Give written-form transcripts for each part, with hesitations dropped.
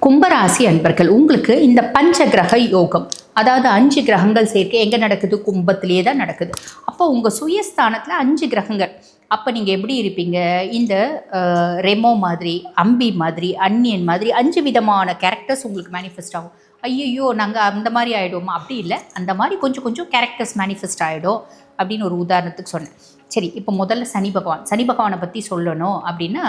கும்பராசி அன்பர்கள், உங்களுக்கு இந்த பஞ்ச கிரக யோகம், அதாவது 5 கிரகங்கள் சேர்க்கை எங்கே நடக்குது? கும்பத்திலே தான் நடக்குது. அப்போ உங்கள் சுயஸ்தானத்தில் 5 கிரகங்கள். அப்போ நீங்கள் எப்படி இருப்பீங்க? இந்த ரெமோ மாதிரி, அம்பி மாதிரி, அன்னியன் மாதிரி 5 விதமான கேரக்டர்ஸ் உங்களுக்கு மேனிஃபெஸ்ட் ஆகும். ஐயோ நாங்கள் அந்த மாதிரி ஆகிடுவோமா? அப்படி இல்லை, அந்த மாதிரி கொஞ்சம் கொஞ்சம் கேரக்டர்ஸ் மேனிஃபெஸ்ட் ஆகிடும் அப்படின்னு ஒரு உதாரணத்துக்கு சொன்னேன். சரி, இப்போ முதல்ல சனி பகவானை பற்றி சொல்லணும் அப்படின்னா,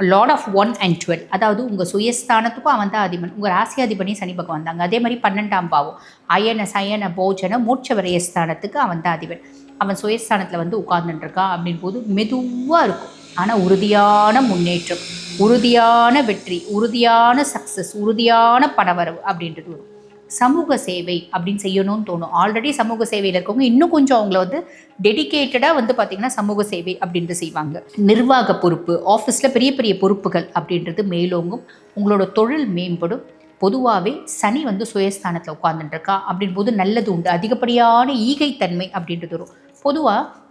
லார்ட் ஆஃப் 1 and 12, அதாவது உங்கள் சுயஸ்தானத்துக்கும் அவன் தான் அதிபன். உங்கள் ராசியாதிபனி சனி பகவான் தாங்க. அதே மாதிரி 12ஆம் பாவம் அயன சயன போஜன மோட்ச விரயஸ்தானத்துக்கு அவன் தான் அதிபன். அவன் சுயஸ்தானத்தில் வந்து உட்கார்ந்துட்டுருக்கான் அப்படின் போது மெதுவாக இருக்கும், ஆனால் உறுதியான முன்னேற்றம், உறுதியான வெற்றி, உறுதியான சக்ஸஸ், உறுதியான பணவரவு அப்படின்றது வரும். சமூக சேவை அப்படின்னு செய்யணும்னு தோணும். ஆல்ரெடி சமூக சேவையில் இருக்கவங்க இன்னும் கொஞ்சம் அவங்கள வந்து டெடிக்கேட்டடாக வந்து பார்த்திங்கன்னா சமூக சேவை அப்படின்ட்டு செய்வாங்க. நிர்வாக பொறுப்பு, ஆஃபீஸில் பெரிய பெரிய பொறுப்புகள் அப்படின்றது மேலோங்கும். உங்களோட தொழில் மேம்படும். பொதுவாகவே சனி வந்து சுயஸ்தானத்தில் உட்கார்ந்துட்டுருக்கா அப்படின் போது நல்லது உண்டு. அதிகப்படியான ஈகைத்தன்மை அப்படின்றது வரும். பொதுவாக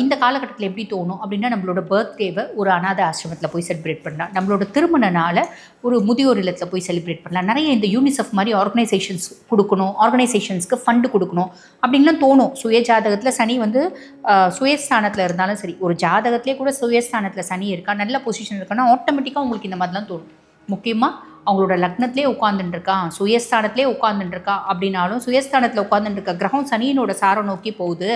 இந்த காலகட்டத்தில் எப்படி தோணும் அப்படின்னா, நம்மளோட பர்த்டேவை ஒரு அநாத ஆசிரமத்தில் போய் செலிப்ரேட் பண்ணலாம், நம்மளோட திருமண நாளை ஒரு முதியோர் இல்லத்தில் போய் செலிப்ரேட் பண்ணலாம், நிறைய இந்த யூனிசெஃப் மாதிரி ஆர்கனைசேஷன்ஸ் கொடுக்கணும், ஆர்கனைசேஷன்ஸ்க்கு ஃபண்டு கொடுக்கணும் அப்படின்லாம் தோணும். சுய ஜாதகத்தில் சனி வந்து சுயஸ்தானத்தில் இருந்தாலும் சரி, ஒரு ஜாதகத்திலே கூட சுயஸ்தானத்தில் சனி இருக்கா, நல்ல பொசிஷன் இருக்கான்னா ஆட்டோமேட்டிக்காக உங்களுக்கு இந்த மாதிரிலாம் தோணும். முக்கியமாக அவங்களோட லக்னத்திலே உட்காந்துட்டுருக்கான், சுயஸ்தானத்திலே உட்காந்துட்டுருக்கா அப்படின்னாலும், சுயஸ்தானத்தில் உட்காந்துட்டுருக்க கிரகம் சனியினோட சாரம் நோக்கி போகுது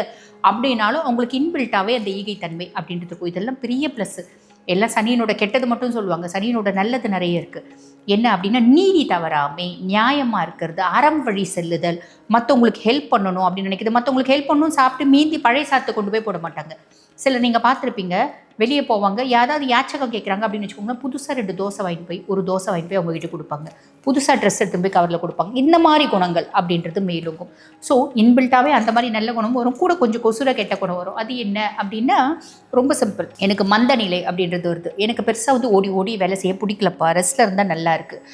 அப்படின்னாலும் அவங்களுக்கு இன்பில்ட்டாகவே அந்த ஈகைத்தன்மை அப்படின்றது இருக்கும். இதெல்லாம் பெரிய ப்ளஸ்ஸு. எல்லாம் சனியினோட கெட்டது மட்டும் சொல்லுவாங்க, சனியினோட நல்லது நிறைய இருக்குது. என்ன அப்படின்னா, நீதி தவறாமை, நியாயமாக இருக்கிறது, அறம் வழி செல்லுதல், மற்றவங்களுக்கு ஹெல்ப் பண்ணணும் அப்படின்னு நினைக்கிது. மற்றவங்களுக்கு ஹெல்ப் பண்ணணும் சாப்பிட்டு மீதி பழைய சாத்தை கொண்டு போய் போட மாட்டாங்க. சிலர் நீங்கள் பார்த்துருப்பீங்க, வெளியே போவாங்க, யாராவது யாச்சகம் கேட்குறாங்க அப்படின்னு வச்சுக்கோங்களேன், புதுசாக 2 தோசை வாங்கிட்டு போய், ஒரு தோசை வாங்கிட்டு போய் அவங்க வீட்டுக்கு கொடுப்பாங்க, புதுசாக ட்ரெஸ் எடுத்து போய் கவரில் கொடுப்பாங்க. இந்த மாதிரி குணங்கள் அப்படின்றது மேலோங்கும். ஸோ இன்பில்ட்டாகவே அந்த மாதிரி நல்ல குணம் வரும், கூட கொஞ்சம் கொசுர கெட்ட குணம் வரும். அது என்ன அப்படின்னா, ரொம்ப சிம்பிள். எனக்கு மந்த நிலை அப்படின்றது வருது, எனக்கு பெருசாக வந்து ஓடி ஓடி வேலை செய்ய பிடிக்கலப்பா, ரெஸ்ட்டில் இருந்தால் நல்லா இருக்குது,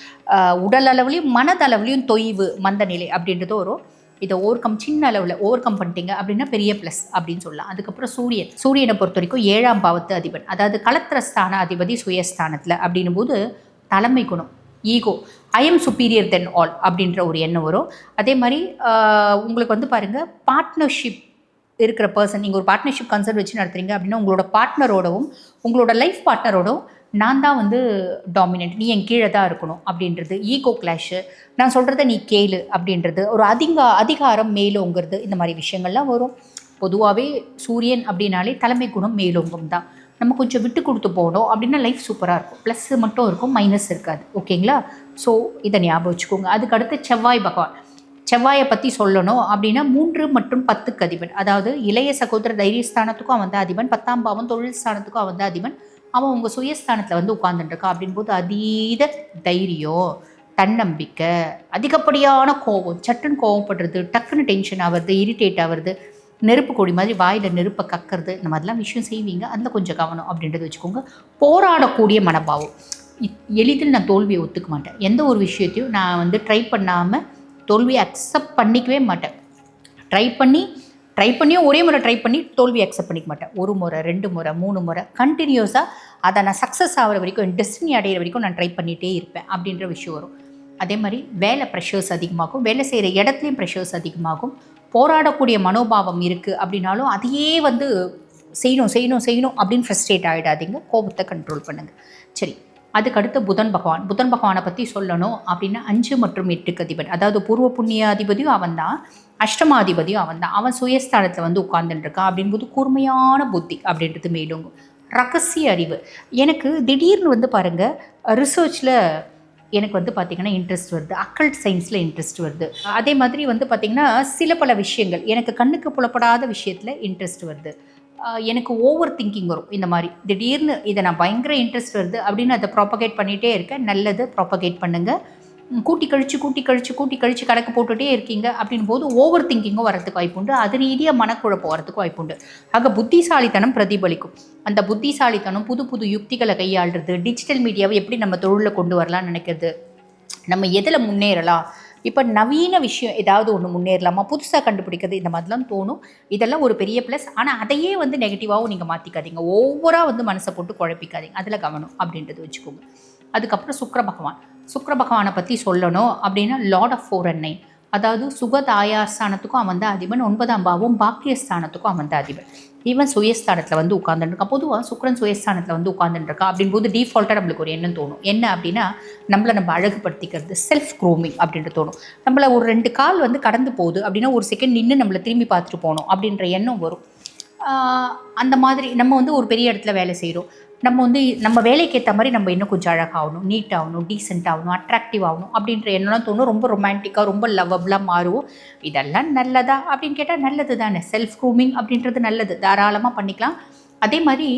உடல் அளவுலையும் மனதளவுலையும் தொய்வு, மந்த நிலை அப்படின்றது வரும். இதை சின்ன அளவில் ஓவர் கம் பண்ணிட்டீங்க அப்படின்னா பெரிய ப்ளஸ் அப்படின்னு சொல்லலாம். அதுக்கப்புறம் சூரியனை பொறுத்த வரைக்கும் 7ஆம் பாவத்து அதிபன், அதாவது களத்திரஸ்தான அதிபதி சுயஸ்தானத்தில் அப்படின்னும் போது தலைமை குணம், ego, I am superior than all அப்படின்ற ஒரு எண்ணம் வரும். அதே மாதிரி உங்களுக்கு வந்து பாருங்கள், பார்ட்னர்ஷிப் இருக்கிற பர்சன், நீங்கள் ஒரு பார்ட்னர்ஷிப் கன்சர்ன் வச்சு நடத்துறீங்க அப்படின்னா, உங்களோட பார்ட்னரோடவும் உங்களோட லைஃப் பார்ட்னரோடவும் நான் தான் வந்து டாமினன்ட், நீ என் கீழே தான் இருக்கணும் அப்படின்றது, ஈகோ கிளாஷு, நான் சொல்கிறத நீ கேளு அப்படின்றது, ஒரு அதிகாரம் மேலோங்கிறது, இந்த மாதிரி விஷயங்கள்லாம் வரும். பொதுவாகவே சூரியன் அப்படின்னாலே தலைமை குணம் மேலோங்கும் தான். நம்ம கொஞ்சம் விட்டு கொடுத்து போனோம் அப்படின்னா லைஃப் சூப்பராக இருக்கும், ப்ளஸ்ஸு மட்டும் இருக்கும், மைனஸ் இருக்காது. ஓகேங்களா? ஸோ இதை ஞாபகம் வச்சுக்கோங்க. அதுக்கடுத்து செவ்வாயை பற்றி சொல்லணும் அப்படின்னா, 3 மற்றும் 10க்கு அதிபன், அதாவது இளைய சகோதர தைரியஸ்தானத்துக்கும் அவன் தான் அதிபன், 10ஆம் பாவம் தொழில் ஸ்தானத்துக்கும் அவன் தான் அதிபன். அவன் உங்கள் சுயஸ்தானத்தில் வந்து உட்கார்ந்துட்டுருக்கான் அப்படின் போது அதீத தைரியம், தன்னம்பிக்கை, அதிகப்படியான கோவம், சட்டுன்னு கோவப்படுறது, டக்குன்னு டென்ஷன் ஆகிறது, இரிட்டேட் ஆகிறது, நெருப்பு கொடி மாதிரி வாயில் நெருப்பை கக்கிறது, இந்த மாதிரிலாம் விஷயம் செய்வீங்க. அதில் கொஞ்சம் கவனம் அப்படின்றது வச்சுக்கோங்க. போராடக்கூடிய மனபாவம், எளிதில் நான் தோல்வியை ஒத்துக்க மாட்டேன். எந்த ஒரு விஷயத்தையும் நான் வந்து ட்ரை பண்ணாமல் தோல்வியை அக்செப்ட் பண்ணிக்கவே மாட்டேன். ட்ரை பண்ணியும் ஒரே முறை ட்ரை பண்ணி தோல்வி அக்செப்ட் பண்ணிக்க மாட்டேன். 1 முறை 2 முறை 3 முறை கண்டினியூஸாக அதை நான் சக்ஸஸ் ஆகிற வரைக்கும், என் டெஸ்டினி அடைகிற வரைக்கும் நான் ட்ரை பண்ணிகிட்டே இருப்பேன் அப்படின்ற விஷயம் வரும். அதே மாதிரி வேலை ப்ரெஷர்ஸ் அதிகமாகும், வேலை செய்கிற இடத்துலையும் ப்ரெஷர்ஸ் அதிகமாகும். போராடக்கூடிய மனோபாவம் இருக்குது அப்படின்னாலும் அதையே வந்து செய்யணும் அப்படின்னு ஃப்ரஸ்ட்ரேட் ஆகிடாதீங்க, கோபத்தை கண்ட்ரோல் பண்ணுங்கள். சரி, அதுக்கடுத்து புதன் பகவானை பற்றி சொல்லணும் அப்படின்னா, 5 மற்றும் 8க்கு அதிபன், அதாவது பூர்வ புண்ணியாதிபதியும் அவன் தான், அஷ்டமாதிபதியும் அவன் தான். அவன் சுயஸ்தானத்தில் வந்து உட்கார்ந்துட்டுருக்கான் அப்படின்போது கூர்மையான புத்தி அப்படின்றது மேலோங்கும். ரகசிய அறிவு, எனக்கு திடீர்னு வந்து பாருங்கள், ரிசர்ச்சில் எனக்கு வந்து பார்த்திங்கன்னா இன்ட்ரெஸ்ட் வருது, அக்கல்ட் சயின்ஸில் இன்ட்ரெஸ்ட் வருது. அதே மாதிரி வந்து பார்த்திங்கன்னா பல விஷயங்கள், எனக்கு கண்ணுக்கு புலப்படாத விஷயத்தில் இன்ட்ரெஸ்ட் வருது. எனக்கு ஓவர் திங்கிங் வரும். இந்த மாதிரி திடீர்னு இதை நான் பயங்கர இன்ட்ரெஸ்ட் வருது அப்படின்னு அதை ப்ராப்பகேட் பண்ணிகிட்டே இருக்கேன். நல்லது, ப்ராப்பகேட் பண்ணுங்கள். கூட்டி கழிச்சு கணக்கு போட்டுகிட்டே இருக்கீங்க அப்படின் போது ஓவர் திங்கிங்கும் வரதுக்கு வாய்ப்புண்டு. அது ரீதியாக மனக்குழப்பம் வரதுக்கு வாய்ப்புண்டு. ஆக புத்திசாலித்தனம் பிரதிபலிக்கும். அந்த புத்திசாலித்தனம் புது புது யுக்திகளை கையாளுறது, டிஜிட்டல் மீடியாவை எப்படி நம்ம தொழிலில் கொண்டு வரலாம்னு நினைக்கிறது, நம்ம எதில் முன்னேறலாம், இப்போ நவீன விஷயம் ஏதாவது ஒன்று முன்னேறலாமா, புதுசாக கண்டுபிடிக்கிறது, இந்த மாதிரிலாம் தோணும். இதெல்லாம் ஒரு பெரிய ப்ளஸ். ஆனால் அதையே வந்து நெகட்டிவாகவும் நீங்கள் மாற்றிக்காதீங்க, ஓவராக வந்து மனசை போட்டு குழப்பிக்காதீங்க, அதில் கவனம் அப்படின்றது வச்சுக்கோங்க. அதுக்கப்புறம் சுக்கிர சுக்கிர பகவானை பற்றி சொல்லணும் அப்படின்னா லார்ட் ஆஃப் 4 and 9, அதாவது சுகதாயாஸ்தானத்துக்கும் அவன் தான் அதிபன், 9ஆம் பாவம் பாக்கியஸ்தானத்துக்கும் அவன் தான் அதிபன். இவன் சுயஸ்தானத்தில் வந்து உட்காந்துருக்கான். பொதுவாக சுக்கிரன் சுயஸ்தானத்தில் வந்து உட்காந்துருக்கான் அப்படின்போது டிஃபால்ட்டாக நம்மளுக்கு ஒரு எண்ணம் தோணும். என்ன அப்படின்னா நம்மளை நம்ம அழகுபடுத்திக்கிறது, செல்ஃப் க்ரூமிங் அப்படின்ட்டு தோணும். நம்மளை ஒரு 2 கால் வந்து கடந்து போகுது அப்படின்னா ஒரு செகண்ட் நின்று நம்மளை திரும்பி பார்த்துட்டு போகணும் அப்படின்ற எண்ணம் வரும். அந்த மாதிரி நம்ம வந்து ஒரு பெரிய இடத்துல வேலை செய்கிறோம், நம்ம வந்து நம்ம வேலைக்கு ஏற்ற மாதிரி நம்ம இன்னும் கொஞ்சம் அழகாகணும், நீட்டாகணும், டீசெண்ட் ஆகணும், அட்ராக்டிவ் ஆகணும் அப்படின்ற எண்ணம்லாம் தோணும். ரொம்ப ரொமான்டிக்காக, ரொம்ப லவ்வபுளாக மாறுவோம். இதெல்லாம் நல்லதா அப்படின்னு கேட்டால் நல்லது தானே. செல்ஃப் க்ரூமிங் அப்படின்றது நல்லது, தாராளமாக பண்ணிக்கலாம். அதே மாதிரி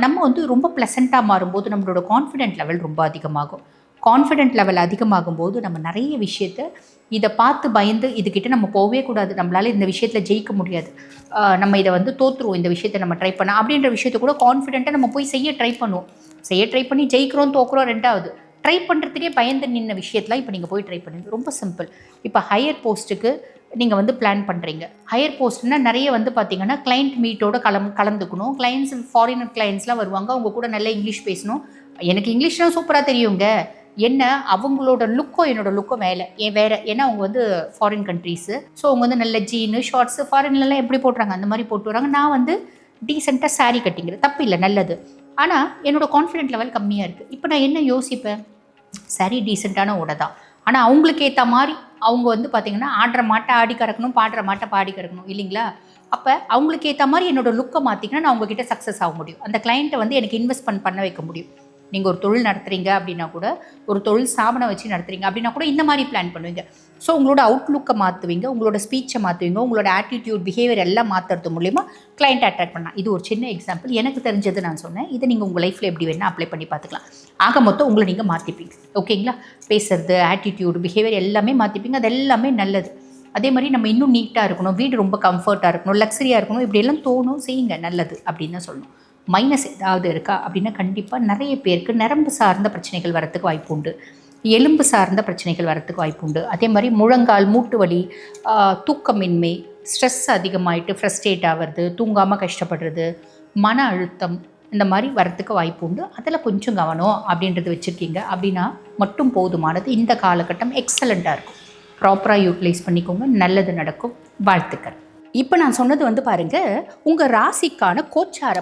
நம்ம வந்து ரொம்ப ப்ளசண்ட்டாக மாறும்போது நம்மளோட கான்ஃபிடென்ட் லெவல் ரொம்ப அதிகமாகும். கான்ஃபிடென்ட் லெவல் அதிகமாகும்போது நம்ம நிறைய விஷயத்தை இதை பார்த்து பயந்து இதுக்கிட்ட நம்ம போகவே கூடாது, நம்மளால் இந்த விஷயத்தில் ஜெயிக்க முடியாது, நம்ம இதை வந்து தோற்றுருவோம், இந்த விஷயத்தை நம்ம ட்ரை பண்ண அப்படின்ற விஷயத்தை கூட கான்ஃபிடென்ட்டாக நம்ம போய் செய்ய ட்ரை பண்ணுவோம். ட்ரை பண்ணி ஜெயிக்கிறோம் தோக்குறோம் ரெண்டாவது. ட்ரை பண்ணுறதுக்கே பயந்து நின்ன விஷயத்தெலாம் இப்போ நீங்கள் போய் ட்ரை பண்ணுங்க. ரொம்ப சிம்பிள். இப்போ ஹையர் போஸ்ட்டுக்கு நீங்கள் வந்து பிளான் பண்ணுறீங்க. ஹையர் போஸ்ட்னால் நிறைய வந்து பார்த்தீங்கன்னா கிளைண்ட் மீட்டோட கலந்துக்கணும். கிளைண்ட்ஸ், ஃபாரினர் கிளைண்ட்ஸ்லாம் வருவாங்க, அவங்க கூட நல்லா இங்கிலீஷ் பேசணும். எனக்கு இங்கிலீஷ்லாம் சூப்பராக தெரியுங்க, என்ன அவங்களோட லுக்கோ என்னோட லுக்கோ வேறு. ஏன்னா அவங்க வந்து ஃபாரின் கண்ட்ரீஸு, ஸோ அவங்க வந்து நல்ல ஜீனு ஷார்ட்ஸு ஃபாரின்லலாம் எப்படி போட்டுறாங்க அந்த மாதிரி போட்டு வராங்க. நான் வந்து டீசெண்டாக சாரீ கட்டிங்கிறது தப்பு இல்லை, நல்லது. ஆனால் என்னோடய கான்ஃபிடென்ட் லெவல் கம்மியாக இருக்குது. இப்போ நான் என்ன யோசிப்பேன், சாரீ டீசெண்டான உடை தான், ஆனால் அவங்களுக்கு ஏற்ற மாதிரி அவங்க வந்து பார்த்திங்கன்னா ஆடுற மாட்டை ஆடி கறக்கணும், பாடுற மாட்டை பாடி கறக்கணும் இல்லைங்களா. அப்போ அவங்களுக்கு ஏற்ற மாதிரி என்னோடய லுக்கை மாற்றிங்கன்னா நான் உங்ககிட்ட சக்ஸஸ் ஆக முடியும். அந்த கிளைண்ட்டை வந்து எனக்கு இன்வெஸ்ட்மெண்ட் பண்ண வைக்க முடியும். நீங்கள் ஒரு தொழில் நடத்துகிறீங்க அப்படின்னா கூட, ஒரு தொழில் ஸ்தாபனம் வச்சு நடத்துகிறீங்க அப்படின்னா கூட இந்த மாதிரி பிளான் பண்ணுவீங்க. ஸோ உங்களோட அவுட்லுக்கை மாற்றுவீங்க, உங்களோட ஸ்பீச்சை மாற்றுவீங்க, உங்களோட ஆட்டிடியூட், பிஹேவியர் எல்லாம் மாற்றுறது மூலிமா கிளைண்ட் அட்ராக்ட் பண்ணலாம். இது ஒரு சின்ன எக்ஸாம்பிள், எனக்கு தெரிஞ்சது நான் சொன்னேன். இதை நீங்கள் உங்கள் லைஃப்பில் எப்படி வேணால் அப்ளை பண்ணி பார்த்துக்கலாம். ஆக மொத்தம் உங்களை நீங்கள் மாற்றிப்பீங்க. ஓகேங்களா. பேசுறது, ஆட்டிடியூடு, பிஹேவியர் எல்லாமே மாற்றிப்பீங்க. அது எல்லாமே நல்லது. அதே மாதிரி நம்ம இன்னும் நீட்டாக இருக்கணும், வீடு ரொம்ப கம்ஃபர்ட்டாக இருக்கணும், லக்ஸரியாக இருக்கணும், இப்படியெல்லாம் தோணும், செய்யுங்க, நல்லது அப்படின்னு தான் சொல்லணும். மைனஸ் ஏதாவது இருக்கா அப்படின்னா கண்டிப்பாக நிறைய பேருக்கு நரம்பு சார்ந்த பிரச்சனைகள் வரத்துக்கு வாய்ப்பு உண்டு, எலும்பு சார்ந்த பிரச்சனைகள் வரத்துக்கு வாய்ப்பு உண்டு. அதே மாதிரி முழங்கால், மூட்டு வலி, தூக்கமின்மை, ஸ்ட்ரெஸ் அதிகமாகிட்டு ஃப்ரஸ்ட்ரேட் ஆகிறது, தூங்காமல் கஷ்டப்படுறது, மன அழுத்தம், இந்த மாதிரி வரத்துக்கு வாய்ப்பு உண்டு. அதில் கொஞ்சம் கவனம் அப்படின்றது வச்சுருக்கீங்க அப்படின்னா மட்டும் போதுமானது. இந்த காலகட்டம் எக்ஸலண்ட்டாக இருக்கும். ப்ராப்பராக யூட்டிலைஸ் பண்ணிக்கோங்க, நல்லது நடக்கும். வாழ்த்துக்கள். இப்போ நான் சொன்னது வந்து பாருங்கள், உங்கள் ராசிக்கான கோச்சார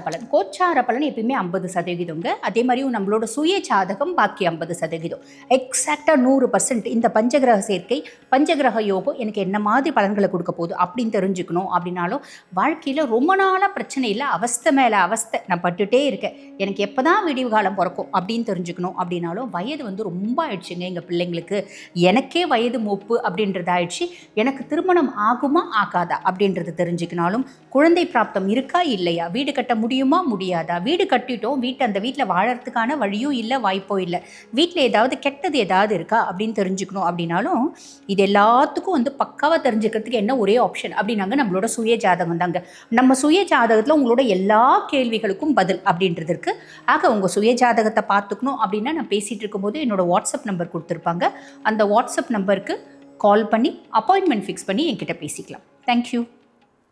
பலன் எப்பயுமே 50%. அதே மாதிரி நம்மளோட சுய ஜாதகம் பாக்கி 50%. எக்ஸாக்டாக 100% இந்த பஞ்சகிரக சேர்க்கை, பஞ்சகிரக யோகம் எனக்கு என்ன மாதிரி பலன்களை கொடுக்க போகுது அப்படின்னு தெரிஞ்சுக்கணும். அப்படின்னாலும் வாழ்க்கையில் ரொம்ப நாளாக பிரச்சனை இல்லை, அவஸ்தை மேலே அவஸ்தை நான் பட்டுகிட்டே இருக்கேன், எனக்கு எப்போ தான் விடிவு காலம் பிறக்கும் அப்படின்னு தெரிஞ்சுக்கணும். அப்படின்னாலும் வயது வந்து ரொம்ப ஆயிடுச்சுங்க எங்கள் பிள்ளைங்களுக்கு, எனக்கே வயது மூப்பு அப்படின்றது ஆயிடுச்சு, எனக்கு திருமணம் ஆகுமா ஆகாதா அப்படின்றது தெரிஞ்சுக்கினாலும், குழந்தை பிராப்தம் இருக்கா இல்லையா, வீடு கட்ட முடியுமா முடியாதா, வீடு கட்டிட்டோம், அந்த வீட்டில் வாழறதுக்கான வழியும் இல்லை, வாய்ப்போ இல்லை, வீட்டில் ஏதாவது கெட்டது ஏதாவது இருக்கா அப்படின்னு தெரிஞ்சுக்கணும். அப்படின்னாலும் இது எல்லாத்துக்கும் வந்து பக்காவாக தெரிஞ்சுக்கிறதுக்கு என்ன ஒரே ஆப்ஷன் அப்படின்னாங்க நம்மளோட சுய ஜாதகம் தாங்க. நம்ம சுய ஜாதகத்தில் உங்களோட எல்லா கேள்விகளுக்கும் பதில் அப்படின்றது இருக்குது. ஆக உங்கள் சுய ஜாதகத்தை பார்த்துக்கணும் அப்படின்னா நான் பேசிகிட்டு இருக்கும்போது என்னோட வாட்ஸ்அப் நம்பர் கொடுத்துருப்பாங்க, அந்த வாட்ஸ்அப் நம்பருக்கு கால் பண்ணி அப்பாயின்மெண்ட் ஃபிக்ஸ் பண்ணி என்கிட்ட பேசிக்கலாம். தேங்க்யூ.